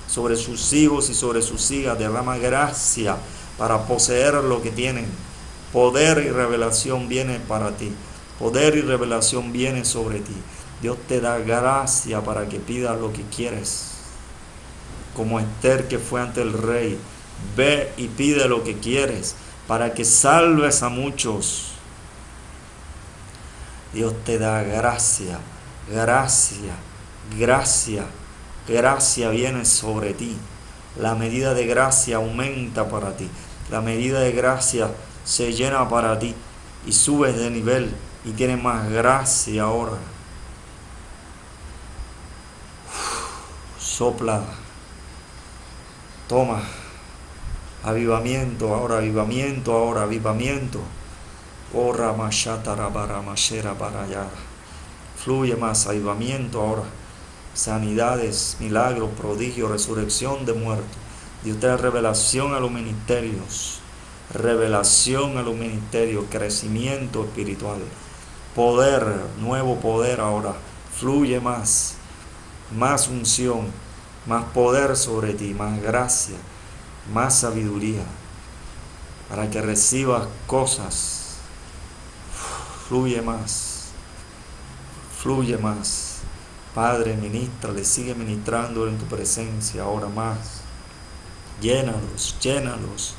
sobre sus hijos y sobre sus hijas. Derrama gracia para poseer lo que tienen. Poder y revelación viene para ti. Poder y revelación viene sobre ti. Dios te da gracia para que pidas lo que quieres. Como Esther, que fue ante el rey. Ve y pide lo que quieres para que salves a muchos. Dios te da gracia, gracia, gracia. Gracia viene sobre ti. La medida de gracia aumenta para ti. La medida de gracia se llena para ti y subes de nivel y tienes más gracia ahora. Sopla. Toma. Avivamiento ahora, avivamiento ahora, avivamiento. Ora mashatara bara mashera barayara. Fluye más, avivamiento ahora. Sanidades, milagros, prodigios, resurrección de muertos. Dios te da revelación a los ministerios. Revelación a los ministerios, crecimiento espiritual. Poder, nuevo poder ahora. Fluye más. Más unción, más poder sobre ti, más gracia, más sabiduría, para que recibas cosas. Fluye más, fluye más. Padre, ministra, le sigue ministrando en tu presencia ahora más. Llénalos, llénalos,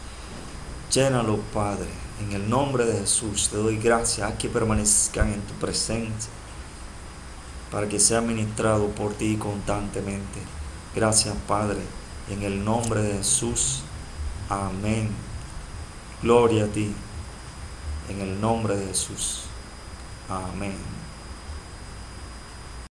llénalos, Padre. En el nombre de Jesús te doy gracias. Haz que permanezcan en tu presencia, para que sea ministrado por ti constantemente. Gracias, Padre, en el nombre de Jesús. Amén. Gloria a ti, en el nombre de Jesús. Amén.